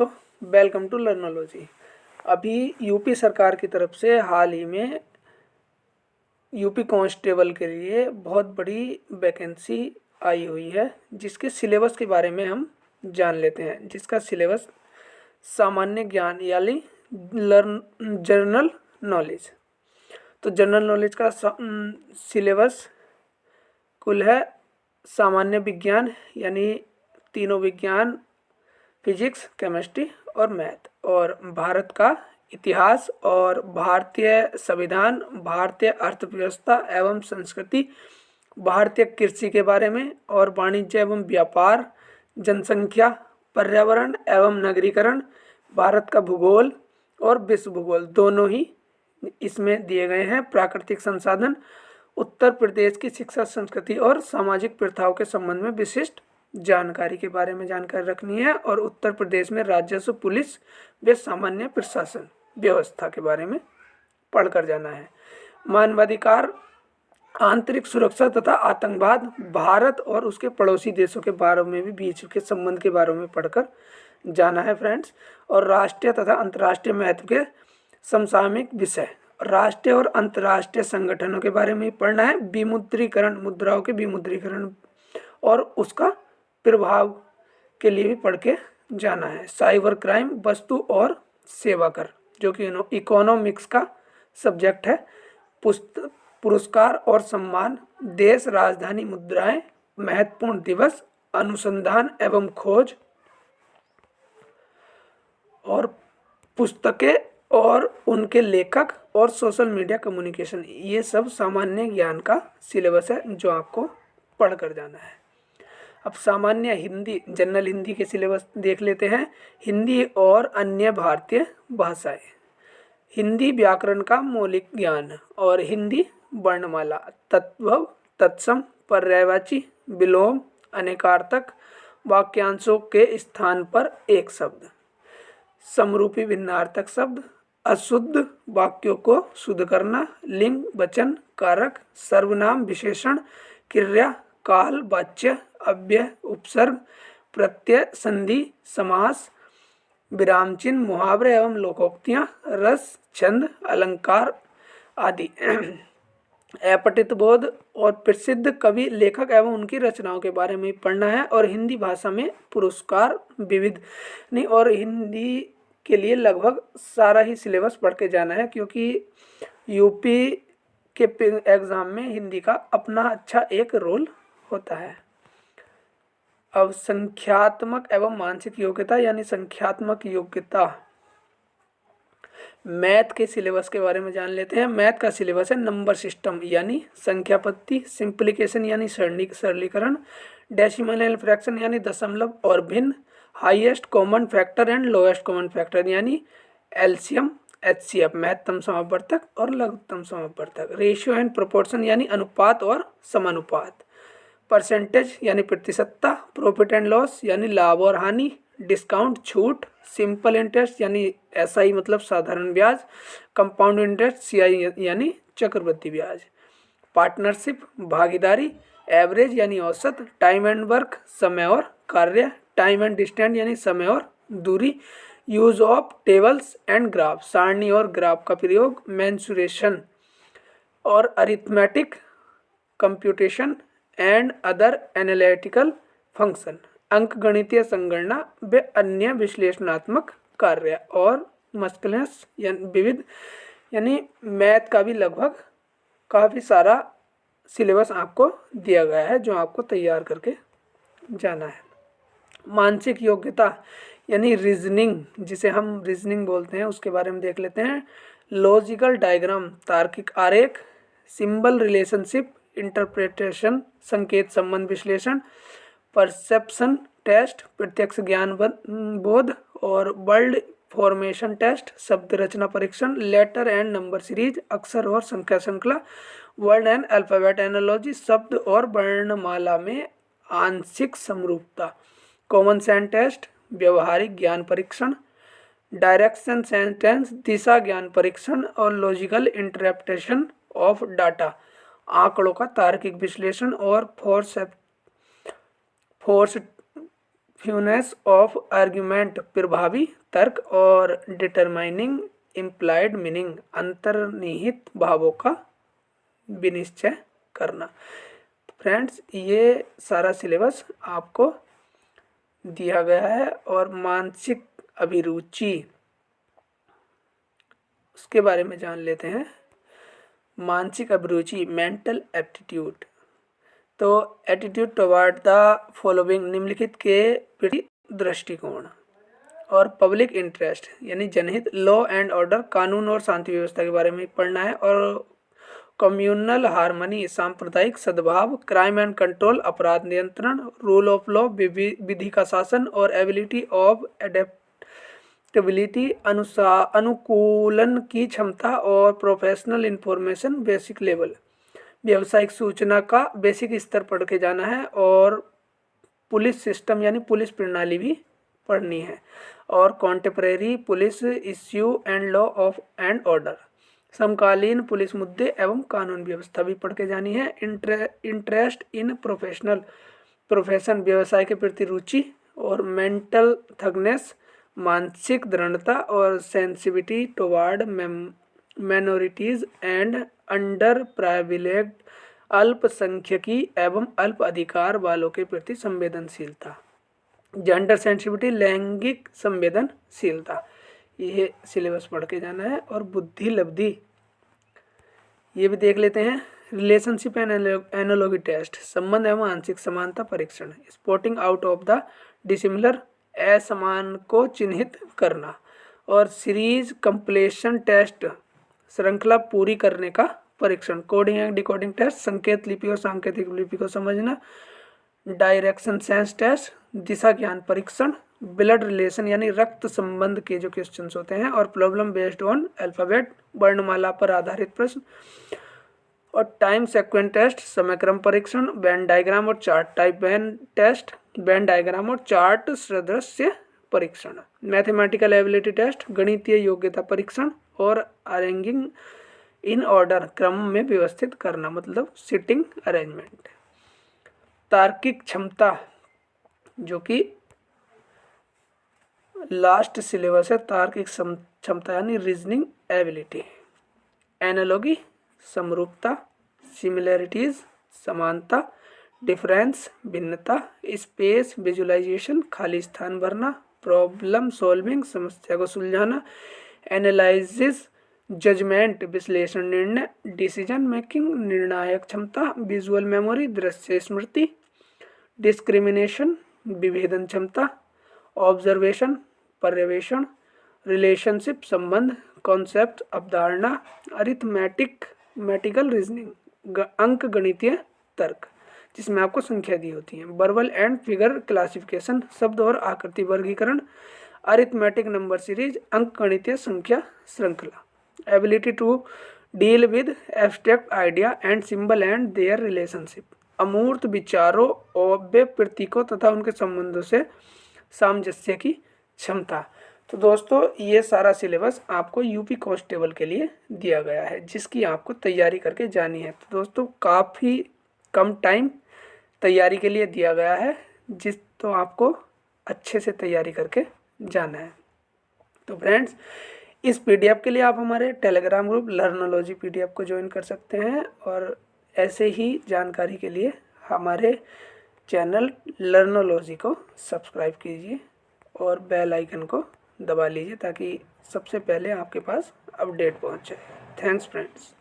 तो welcome to लर्नोलॉजी। अभी UP सरकार की तरफ से हाल ही में यूपी कांस्टेबल के लिए बहुत बड़ी वैकेंसी आई हुई है, जिसके सिलेबस के बारे में हम जान लेते हैं। जिसका सिलेबस सामान्य ज्ञान यानी जनरल नॉलेज। तो जनरल नॉलेज का सिलेबस कुल है सामान्य विज्ञान यानी तीनों विज्ञान, फिजिक्स, केमिस्ट्री और मैथ, और भारत का इतिहास और भारतीय संविधान, भारतीय अर्थव्यवस्था एवं संस्कृति, भारतीय कृषि के बारे में, और वाणिज्य एवं व्यापार, जनसंख्या, पर्यावरण एवं नगरीकरण, भारत का भूगोल और विश्व भूगोल दोनों ही इसमें दिए गए हैं। प्राकृतिक संसाधन, उत्तर प्रदेश की शिक्षा, संस्कृति और सामाजिक प्रथाओं के संबंध में विशिष्ट जानकारी के बारे में जानकारी रखनी है, और उत्तर प्रदेश में राजस्व, पुलिस व सामान्य प्रशासन व्यवस्था के बारे में पढ़कर जाना है। मानवाधिकार, आंतरिक सुरक्षा तथा आतंकवाद, भारत और उसके पड़ोसी देशों के बारे में भी बीच के संबंध के बारे में पढ़कर जाना है फ्रेंड्स। और राष्ट्रीय तथा अंतर्राष्ट्रीय महत्व के समसामयिक विषय, राष्ट्रीय और अंतर्राष्ट्रीय संगठनों के बारे में पढ़ना है। विमुद्रीकरण, मुद्राओं के विमुद्रीकरण और उसका प्रभाव के लिए भी पढ़ के जाना है। साइबर क्राइम, वस्तु और सेवा कर, जो कि इकोनॉमिक्स का सब्जेक्ट है। पुरस्कार और सम्मान, देश, राजधानी, मुद्राएं, महत्वपूर्ण दिवस, अनुसंधान एवं खोज, और पुस्तकें और उनके लेखक, और सोशल मीडिया कम्युनिकेशन। ये सब सामान्य ज्ञान का सिलेबस है जो आपको पढ़ कर जाना है। अब सामान्य हिंदी, जनरल हिंदी के सिलेबस देख लेते हैं। हिंदी और अन्य भारतीय भाषाएं, हिंदी व्याकरण का मौलिक ज्ञान, और हिंदी वर्णमाला, तद्भव, तत्सम, पर्यायवाची, विलोम, अनेकार्थक, वाक्यांशों के स्थान पर एक शब्द, समरूपी भिन्नार्थक शब्द, अशुद्ध वाक्यों को शुद्ध करना, लिंग, वचन, कारक, सर्वनाम, विशेषण, क्रिया, काल, वाच्य, अव्यय, उपसर्ग, प्रत्यय, संधि, समास, विराम चिन्ह, मुहावरे एवं लोकोक्तियां, रस, छंद, अलंकार आदि। अपठित बोध और प्रसिद्ध कवि, लेखक एवं उनकी रचनाओं के बारे में पढ़ना है। और हिंदी भाषा में पुरस्कार, विविध नहीं, और हिंदी के लिए लगभग सारा ही सिलेबस पढ़ के जाना है, क्योंकि यूपी के एग्ज़ाम में हिंदी का अपना अच्छा एक रोल होता है। अब संख्यात्मक एवं मानसिक योग्यता यानी संख्यात्मक योग्यता, मैथ के सिलेबस के बारे में जान लेते हैं। मैथ का सिलेबस है नंबर सिस्टम यानी संख्या पद्धति, सिंप्लीकेशन यानी सरलीकरण, डेसिमल एंड फ्रैक्शन यानी दशमलव और भिन्न, highest common factor and lowest common factor यानी एलसीएम, एचसीएफ, महत्तम समापवर्तक और लघुत्तम समापवर्तक, रेशियो एंड प्रोपोर्शन यानी अनुपात और समानुपात, परसेंटेज यानी प्रतिशतता, प्रॉफिट एंड लॉस यानी लाभ और हानि, डिस्काउंट छूट, सिंपल इंटरेस्ट यानी एसआई मतलब साधारण ब्याज, कंपाउंड इंटरेस्ट सीआई यानी चक्रवृद्धि ब्याज, पार्टनरशिप भागीदारी, एवरेज यानी औसत, टाइम एंड वर्क समय और कार्य, टाइम एंड डिस्टेंस यानी समय और दूरी, use of tables and graph सारणी और ग्राफ का प्रयोग, मेंसुरेशन और arithmetic computation and other analytical function, अंकगणितीय संगणना व अन्य विश्लेषणात्मक कार्य, और मस्कुलस यानी विविध यानी मैथ का भी लगभग काफ़ी सारा सिलेबस आपको दिया गया है जो आपको तैयार करके जाना है। मानसिक योग्यता यानी रीजनिंग, जिसे हम रीजनिंग बोलते हैं, उसके बारे में देख लेते हैं। लॉजिकल डायग्राम तार्किक आरेख, सिंबल रिलेशनशिप, इंटरप्रिटेशन संकेत संबंध विश्लेषण, परसेप्शन टेस्ट प्रत्यक्ष ज्ञान बोध, और वर्ड फॉर्मेशन टेस्ट शब्द रचना परीक्षण, लेटर एंड नंबर सीरीज अक्षर और संख्या श्रृंखला, वर्ड एंड अल्फाबेट एनालॉजी शब्द और वर्णमाला में आंशिक समरूपता, कॉमन सेंस टेस्ट व्यवहारिक ज्ञान परीक्षण, डायरेक्शन सेंटेंस दिशा ज्ञान परीक्षण, और लॉजिकल इंटरप्रिटेशन ऑफ डाटा आंकड़ों का तार्किक विश्लेषण, और फोर्स फ्यूनेस ऑफ आर्ग्यूमेंट, प्रभावी तर्क, और डिटरमाइनिंग इम्प्लाइड मीनिंग, अंतर्निहित भावों का विनिश्चय करना। फ्रेंड्स, ये सारा सिलेबस आपको दिया गया है। और मानसिक अभिरुचि, उसके बारे में जान लेते हैं। मानसिक अभिरुचि, मेंटल एप्टीट्यूड। तो एटीट्यूड टुवर्ड द फॉलोइंग, निम्नलिखित के प्रति दृष्टिकोण। और पब्लिक इंटरेस्ट यानी जनहित, लॉ एंड ऑर्डर, कानून और शांति व्यवस्था के बारे में पढ़ना है। और कम्युनल हार्मनी, सांप्रदायिक सद्भाव, क्राइम एंड कंट्रोल, अपराध नियंत्रण, रूल ऑफ लॉ, विधि का शासन, और एबिलिटी ऑफ एडेप्टेबिलिटी, अनुकूलन की क्षमता, और प्रोफेशनल इंफॉर्मेशन बेसिक लेवल, व्यावसायिक सूचना का बेसिक स्तर पढ़ के जाना है। और पुलिस सिस्टम यानी पुलिस प्रणाली भी पढ़नी है। और contemporary police issue and law of and order, समकालीन पुलिस मुद्दे एवं कानून व्यवस्था भी पढ़ के जानी है। इंटरेस्ट इन प्रोफेशन, व्यवसाय के प्रति रुचि। और मेंटल थगनेस, मानसिक दृढ़ता, और sensitivity toward minorities and underprivileged, अल्पसंख्यकी एवं अल्प अधिकार वालों के प्रति संवेदनशीलता। जेंडर सेंसिटिविटी, लैंगिक संवेदनशीलता, ये सिलेबस पढ़ के जाना है। और बुद्धि लब्धि, ये भी देख लेते हैं। रिलेशनशिप एंड एनालॉगी टेस्ट, संबंध एवं आंशिक समानता परीक्षण। Spotting out of the dissimilar, असमान को चिन्हित करना। और सीरीज कंप्लीशन टेस्ट, श्रृंखला पूरी करने का परीक्षण। कोडिंग एंड डिकोडिंग टेस्ट, संकेत लिपि और सांकेतिक लिपि को समझना। डायरेक्शन सेंस टेस्ट, दिशा ज्ञान परीक्षण। ब्लड रिलेशन यानी रक्त संबंध के जो क्वेश्चंस होते हैं। और प्रॉब्लम बेस्ड ऑन अल्फाबेट, वर्णमाला पर आधारित प्रश्न। और टाइम सीक्वेंस टेस्ट, समय क्रम परीक्षण। वेन डायग्राम और chart type Venn test, Venn diagram और चार्ट सदृश्य परीक्षण। मैथमेटिकल एबिलिटी टेस्ट, गणितीय योग्यता परीक्षण। और अरेंजिंग इन ऑर्डर, क्रम में व्यवस्थित करना, मतलब सिटिंग अरेंजमेंट। तार्किक क्षमता, जो कि लास्ट सिलेबस है, तार्किक क्षमता यानी रीजनिंग एबिलिटी। एनालॉगी, समरूपता। सिमिलैरिटीज, समानता। डिफरेंस, भिन्नता। स्पेस विजुअलाइजेशन, खाली स्थान भरना। प्रॉब्लम सॉल्विंग, समस्या को सुलझाना। एनालिसिस, जजमेंट, विश्लेषण निर्णय। डिसीजन मेकिंग, निर्णायक क्षमता। विजुअल मेमोरी, दृश्य स्मृति। डिस्क्रिमिनेशन, विभेदन क्षमता। ऑब्जर्वेशन, पर्यवेक्षण। रिलेशनशिप, संबंध। कॉन्सेप्ट, अवधारणा। अरिथमेटिकल रीजनिंग, अंक गणितीय तर्क, जिसमें आपको संख्या दी होती है। वर्बल एंड फिगर क्लासिफिकेशन, शब्द और आकृति वर्गीकरण। अरिथमेटिक नंबर सीरीज, अंक गणितीय संख्या श्रृंखला। Ability to deal with abstract idea and symbol and their relationship, अमूर्त विचारों और प्रतीकों तथा उनके संबंधों से सामंजस्य की क्षमता। तो दोस्तों, ये सारा सिलेबस आपको यूपी कांस्टेबल के लिए दिया गया है, जिसकी आपको तैयारी करके जानी है। तो दोस्तों, काफ़ी कम टाइम तैयारी के लिए दिया गया है, तो आपको अच्छे से तैयारी करके जाना है। तो फ्रेंड्स, इस पीडीएफ के लिए आप हमारे टेलीग्राम ग्रुप लर्नोलॉजी पीडीएफ को ज्वाइन कर सकते हैं। और ऐसे ही जानकारी के लिए हमारे चैनल लर्नोलॉजी को सब्सक्राइब कीजिए और बेल आइकन को दबा लीजिए, ताकि सबसे पहले आपके पास अपडेट पहुंचे। Thanks friends.